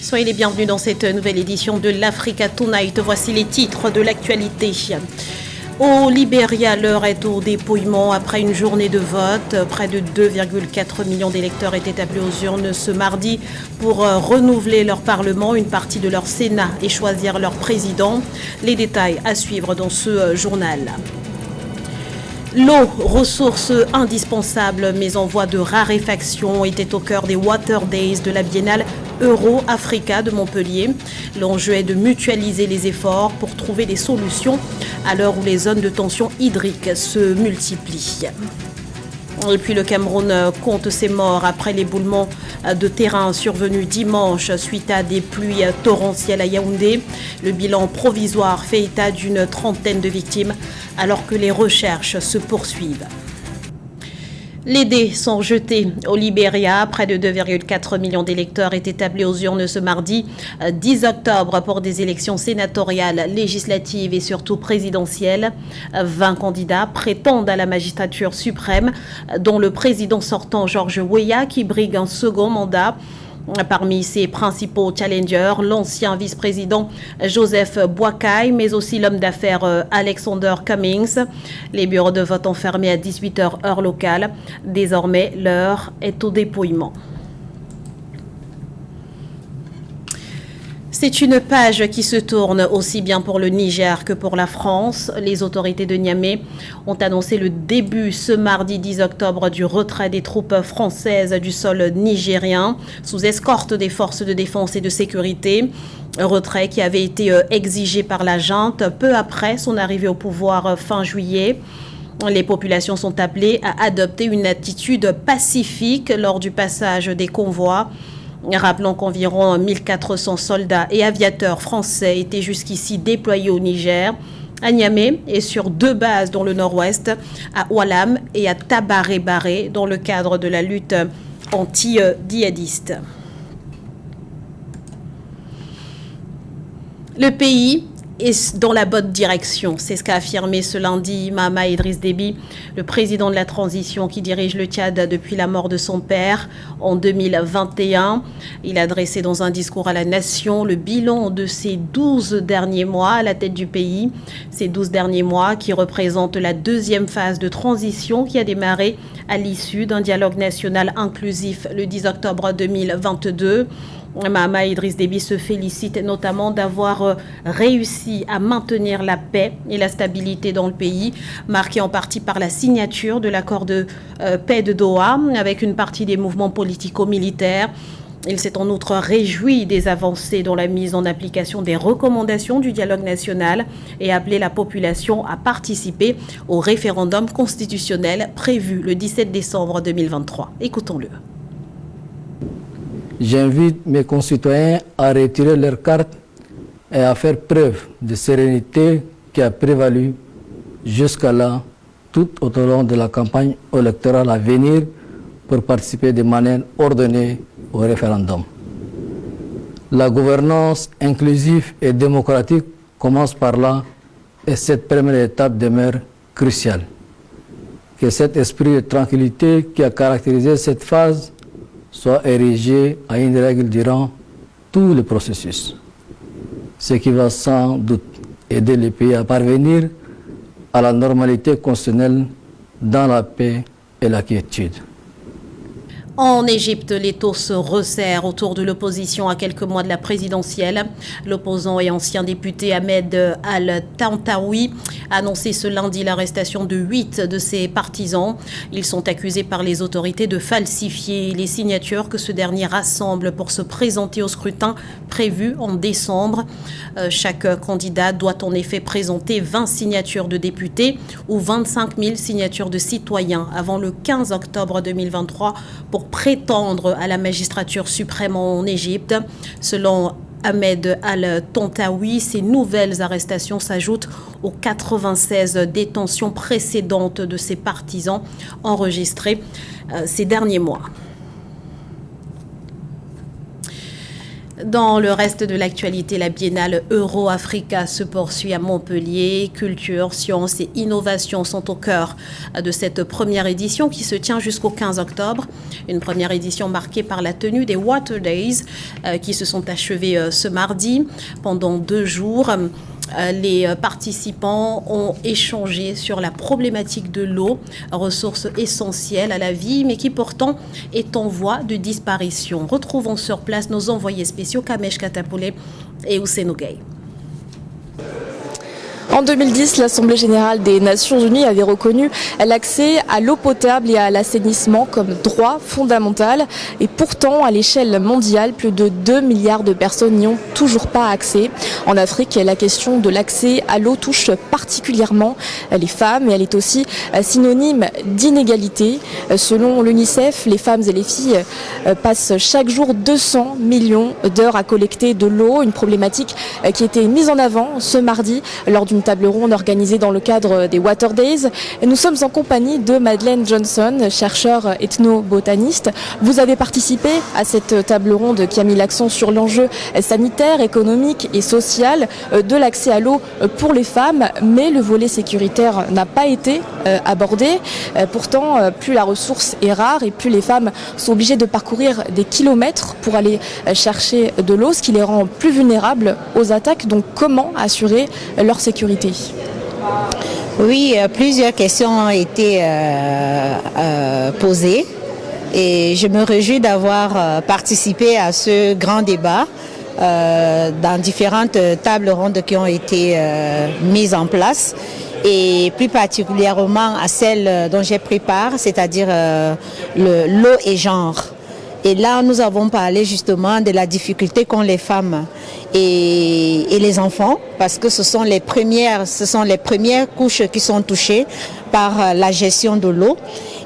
Soyez les bienvenus dans cette nouvelle édition de l'Africa Tonight. Voici les titres de l'actualité. Au Libéria, l'heure est au dépouillement après une journée de vote. Près de 2,4 millions d'électeurs étaient appelés aux urnes ce mardi pour renouveler leur Parlement, une partie de leur Sénat et choisir leur président. Les détails à suivre dans ce journal. L'eau, ressource indispensable mais en voie de raréfaction, était au cœur des Water Days de la Biennale Euro-Africa de Montpellier. L'enjeu est de mutualiser les efforts pour trouver des solutions à l'heure où les zones de tension hydrique se multiplient. Et puis le Cameroun compte ses morts après l'éboulement de terrain survenu dimanche suite à des pluies torrentielles à Yaoundé. Le bilan provisoire fait état d'une trentaine de victimes alors que les recherches se poursuivent. Les dés sont jetés au Libéria. Près de 2,4 millions d'électeurs étaient appelés aux urnes ce mardi 10 octobre pour des élections sénatoriales, législatives et surtout présidentielles. 20 candidats prétendent à la magistrature suprême, dont le président sortant George Weah qui brigue un second mandat. Parmi ses principaux challengers, l'ancien vice-président Joseph Boakai, mais aussi l'homme d'affaires Alexander Cummings. Les bureaux de vote ont fermé à 18h heure locale. Désormais, l'heure est au dépouillement. C'est une page qui se tourne aussi bien pour le Niger que pour la France. Les autorités de Niamey ont annoncé le début ce mardi 10 octobre du retrait des troupes françaises du sol nigérien sous escorte des forces de défense et de sécurité. Un retrait qui avait été exigé par la junte peu après son arrivée au pouvoir fin juillet. Les populations sont appelées à adopter une attitude pacifique lors du passage des convois. Rappelons qu'environ 1400 soldats et aviateurs français étaient jusqu'ici déployés au Niger, à Niamey et sur 2 bases dans le nord-ouest, à Oualam et à Tabaré-Baré, dans le cadre de la lutte anti-djihadiste. Le pays est dans la bonne direction. C'est ce qu'a affirmé ce lundi Mahamat Idriss Déby, le président de la transition qui dirige le Tchad depuis la mort de son père en 2021. Il a dressé dans un discours à la nation le bilan de ces 12 derniers mois à la tête du pays. Ces 12 derniers mois qui représentent la deuxième phase de transition qui a démarré à l'issue d'un dialogue national inclusif le 10 octobre 2022. Mahamat Idriss Déby se félicite notamment d'avoir réussi à maintenir la paix et la stabilité dans le pays, marquée en partie par la signature de l'accord de paix de Doha avec une partie des mouvements politico-militaires. Il s'est en outre réjoui des avancées dans la mise en application des recommandations du dialogue national et appelé la population à participer au référendum constitutionnel prévu le 17 décembre 2023. Écoutons-le. J'invite mes concitoyens à retirer leurs cartes et à faire preuve de sérénité qui a prévalu jusqu'à là, tout au long de la campagne électorale à venir pour participer de manière ordonnée au référendum. La gouvernance inclusive et démocratique commence par là et cette première étape demeure cruciale. Que cet esprit de tranquillité qui a caractérisé cette phase soit érigé à une règle durant tout le processus, ce qui va sans doute aider le pays à parvenir à la normalité constitutionnelle dans la paix et la quiétude. En Égypte, les taux se resserrent autour de l'opposition à quelques mois de la présidentielle. L'opposant et ancien député Ahmed Al-Tantawi a annoncé ce lundi l'arrestation de 8 de ses partisans. Ils sont accusés par les autorités de falsifier les signatures que ce dernier rassemble pour se présenter au scrutin prévu en décembre. Chaque candidat doit en effet présenter 20 signatures de députés ou 25 000 signatures de citoyens avant le 15 octobre 2023 pour prétendre à la magistrature suprême en Égypte. Selon Ahmed Al-Tantawi, ces nouvelles arrestations s'ajoutent aux 96 détentions précédentes de ses partisans enregistrées ces derniers mois. Dans le reste de l'actualité, la biennale Euro-Africa se poursuit à Montpellier. Culture, sciences et innovation sont au cœur de cette première édition qui se tient jusqu'au 15 octobre. Une première édition marquée par la tenue des Water Days qui se sont achevés ce mardi. Pendant 2 jours, les participants ont échangé sur la problématique de l'eau, ressource essentielle à la vie, mais qui pourtant est en voie de disparition. Retrouvons sur place nos envoyés spéciaux Kamesh Katapoulé et Ousseynou Gueye. En 2010, l'Assemblée générale des Nations unies avait reconnu l'accès à l'eau potable et à l'assainissement comme droit fondamental. Et pourtant, à l'échelle mondiale, plus de 2 milliards de personnes n'y ont toujours pas accès. En Afrique, la question de l'accès à l'eau touche particulièrement les femmes et elle est aussi synonyme d'inégalité. Selon l'UNICEF, les femmes et les filles passent chaque jour 200 millions d'heures à collecter de l'eau, une problématique qui a été mise en avant ce mardi lors d'une table ronde organisée dans le cadre des Water Days. Et nous sommes en compagnie de Madeleine Johnson, chercheure ethnobotaniste. Vous avez participé à cette table ronde qui a mis l'accent sur l'enjeu sanitaire, économique et social de l'accès à l'eau pour les femmes, mais le volet sécuritaire n'a pas été abordé. Pourtant, plus la ressource est rare et plus les femmes sont obligées de parcourir des kilomètres pour aller chercher de l'eau, ce qui les rend plus vulnérables aux attaques. Donc comment assurer leur sécurité ? Oui, plusieurs questions ont été posées et je me réjouis d'avoir participé à ce grand débat dans différentes tables rondes qui ont été mises en place et plus particulièrement à celle dont j'ai pris part, c'est-à-dire l'eau et genre. Et là, nous avons parlé justement de la difficulté qu'ont les femmes et les enfants, parce que ce sont les premières couches qui sont touchées par la gestion de l'eau.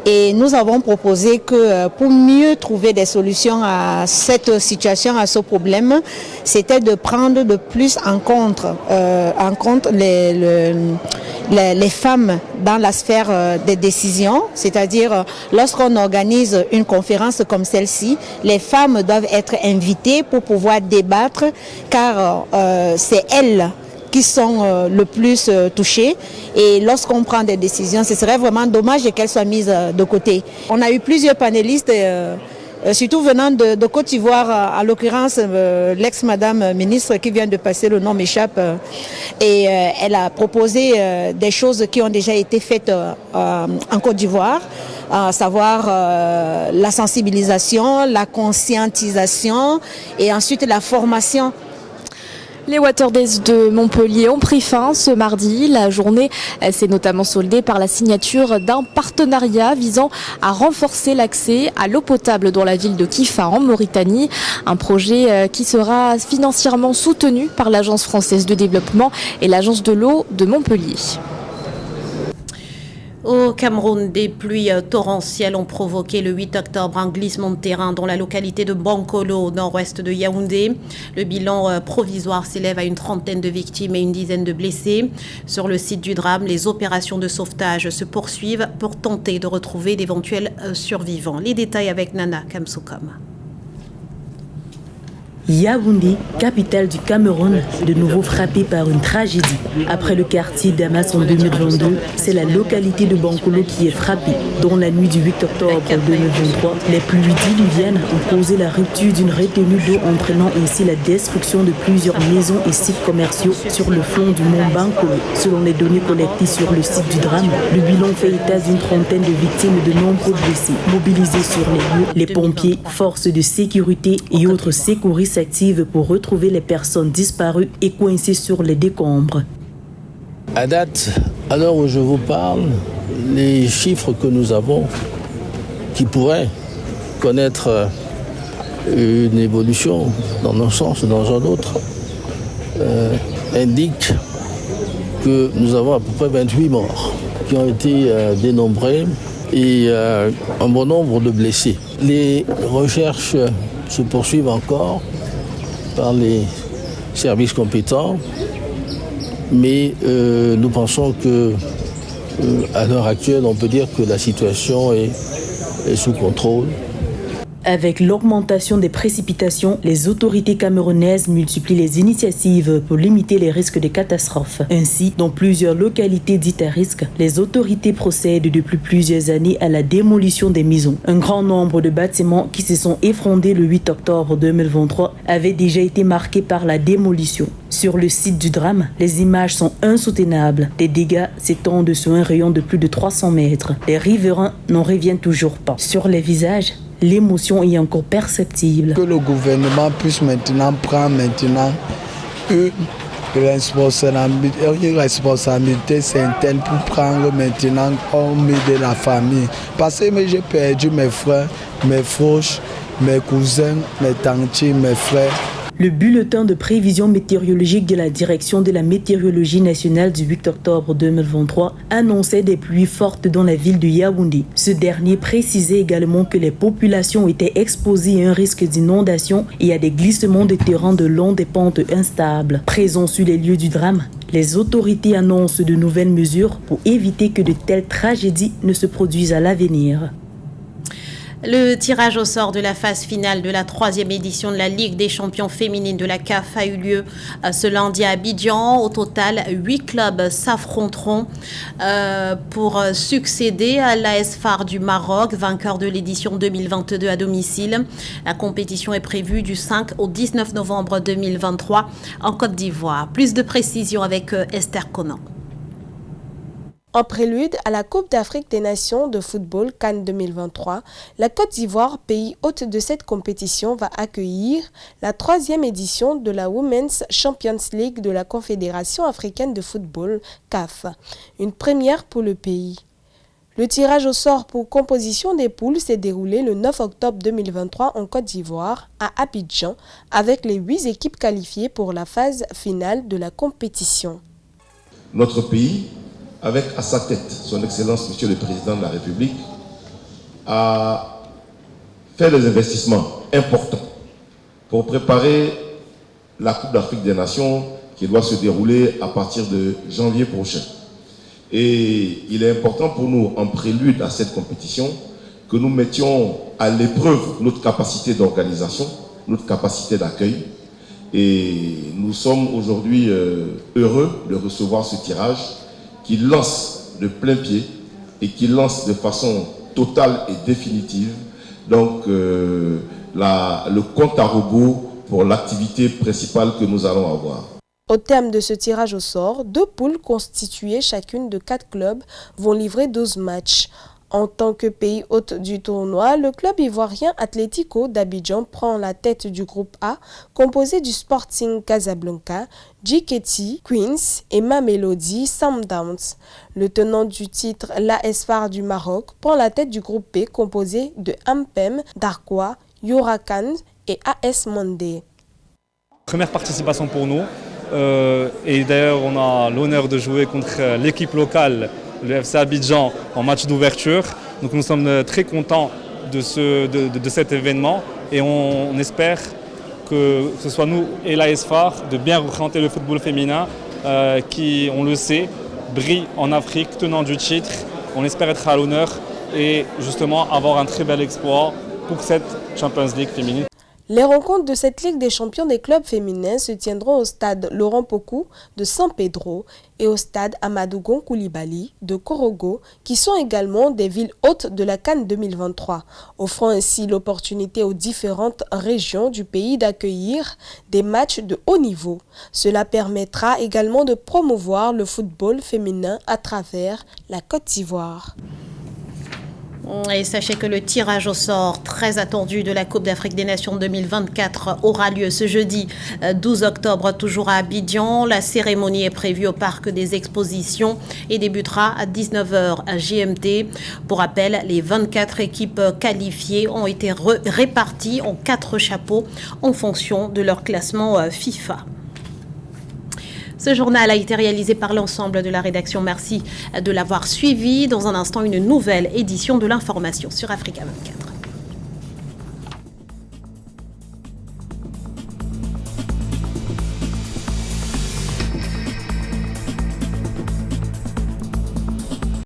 Et nous avons proposé que pour mieux trouver des solutions à cette situation, à ce problème, c'était de prendre de plus en compte les femmes dans la sphère des décisions, c'est-à-dire lorsqu'on organise une conférence comme celle-ci, les femmes doivent être invitées pour pouvoir débattre car c'est elles qui sont le plus touchées et lorsqu'on prend des décisions, ce serait vraiment dommage qu'elles soient mises de côté. On a eu plusieurs panélistes surtout venant de Côte d'Ivoire, en l'occurrence l'ex-madame ministre qui vient de passer, le nom m'échappe, et elle a proposé des choses qui ont déjà été faites en Côte d'Ivoire, à savoir la sensibilisation, la conscientisation et ensuite la formation. Les Water Days de Montpellier ont pris fin ce mardi. La journée s'est notamment soldée par la signature d'un partenariat visant à renforcer l'accès à l'eau potable dans la ville de Kifa en Mauritanie. Un projet qui sera financièrement soutenu par l'Agence française de développement et l'Agence de l'eau de Montpellier. Au Cameroun, des pluies torrentielles ont provoqué le 8 octobre un glissement de terrain dans la localité de Bankolo, au nord-ouest de Yaoundé. Le bilan provisoire s'élève à une trentaine de victimes et une dizaine de blessés. Sur le site du drame, les opérations de sauvetage se poursuivent pour tenter de retrouver d'éventuels survivants. Les détails avec Nana Kamsoukom. Yaoundé, capitale du Cameroun, de nouveau frappée par une tragédie. Après le quartier Damas en 2022, c'est la localité de Bankolo qui est frappée. Dans la nuit du 8 octobre 2023, les pluies diluviennes ont causé la rupture d'une retenue d'eau entraînant ainsi la destruction de plusieurs maisons et sites commerciaux sur le flanc du mont Bankolo. Selon les données collectées sur le site du drame, le bilan fait état d'une trentaine de victimes et de nombreux blessés. Mobilisés sur les lieux, les pompiers, forces de sécurité et autres secouristes active pour retrouver les personnes disparues et coincées sur les décombres. À date, à l'heure où je vous parle, les chiffres que nous avons, qui pourraient connaître une évolution dans un sens ou dans un autre, indiquent que nous avons à peu près 28 morts qui ont été dénombrés et un bon nombre de blessés. Les recherches se poursuivent encore par les services compétents, mais nous pensons que à l'heure actuelle, on peut dire que la situation est sous contrôle. Avec l'augmentation des précipitations, les autorités camerounaises multiplient les initiatives pour limiter les risques de catastrophes. Ainsi, dans plusieurs localités dites à risque, les autorités procèdent depuis plusieurs années à la démolition des maisons. Un grand nombre de bâtiments qui se sont effondrés le 8 octobre 2023 avaient déjà été marqués par la démolition. Sur le site du drame, les images sont insoutenables. Les dégâts s'étendent sur un rayon de plus de 300 mètres. Les riverains n'en reviennent toujours pas. Sur les visages, l'émotion est encore perceptible. Que le gouvernement puisse maintenant prendre une responsabilité certaine pour prendre maintenant en de la famille. Parce que j'ai perdu mes frères, mes proches, mes cousins, mes tantes, mes frères. Le bulletin de prévision météorologique de la Direction de la météorologie nationale du 8 octobre 2023 annonçait des pluies fortes dans la ville de Yaoundé. Ce dernier précisait également que les populations étaient exposées à un risque d'inondation et à des glissements de terrain de long des pentes instables. Présents sur les lieux du drame, les autorités annoncent de nouvelles mesures pour éviter que de telles tragédies ne se produisent à l'avenir. Le tirage au sort de la phase finale de la 3e édition de la Ligue des champions féminines de la CAF a eu lieu ce lundi à Abidjan. Au total, 8 clubs s'affronteront pour succéder à l'AS FAR du Maroc, vainqueur de l'édition 2022 à domicile. La compétition est prévue du 5 au 19 novembre 2023 en Côte d'Ivoire. Plus de précisions avec Esther Conan. En prélude à la Coupe d'Afrique des Nations de football CAN 2023, la Côte d'Ivoire, pays hôte de cette compétition, va accueillir la 3e édition de la Women's Champions League de la Confédération africaine de football, CAF. Une première pour le pays. Le tirage au sort pour composition des poules s'est déroulé le 9 octobre 2023 en Côte d'Ivoire, à Abidjan, avec les 8 équipes qualifiées pour la phase finale de la compétition. Notre pays, avec à sa tête son Excellence Monsieur le Président de la République, a fait des investissements importants pour préparer la Coupe d'Afrique des Nations qui doit se dérouler à partir de janvier prochain. Et il est important pour nous, en prélude à cette compétition, que nous mettions à l'épreuve notre capacité d'organisation, notre capacité d'accueil. Et nous sommes aujourd'hui heureux de recevoir ce tirage qui lance de plein pied et qui lance de façon totale et définitive donc le compte à rebours pour l'activité principale que nous allons avoir. Au terme de ce tirage au sort, 2 poules constituées chacune de 4 clubs vont livrer 12 matchs. En tant que pays hôte du tournoi, le club ivoirien Atlético d'Abidjan prend la tête du groupe A, composé du Sporting Casablanca, JKT, Queens et Mamelodi Sundowns. Le tenant du titre, l'AS FAR du Maroc, prend la tête du groupe B, composé de Ampem, Darkwa, Huracan et AS Mondé. Première participation pour nous. Et d'ailleurs, on a l'honneur de jouer contre l'équipe locale, le FC Abidjan, en match d'ouverture. Donc nous sommes très contents de cet événement et on espère que ce soit nous et l'AS FAR de bien représenter le football féminin qui, on le sait, brille en Afrique, tenant du titre. On espère être à l'honneur et justement avoir un très bel exploit pour cette Champions League féminine. Les rencontres de cette Ligue des champions des clubs féminins se tiendront au stade Laurent Pokou de San Pedro et au stade Amadou Gon Coulibaly de Korogo, qui sont également des villes hôtes de la CAN 2023, offrant ainsi l'opportunité aux différentes régions du pays d'accueillir des matchs de haut niveau. Cela permettra également de promouvoir le football féminin à travers la Côte d'Ivoire. Et sachez que le tirage au sort très attendu de la Coupe d'Afrique des Nations 2024 aura lieu ce jeudi 12 octobre, toujours à Abidjan. La cérémonie est prévue au Parc des Expositions et débutera à 19h GMT. Pour rappel, les 24 équipes qualifiées ont été réparties en 4 chapeaux en fonction de leur classement FIFA. Ce journal a été réalisé par l'ensemble de la rédaction. Merci de l'avoir suivi. Dans un instant, une nouvelle édition de l'information sur Africa 24.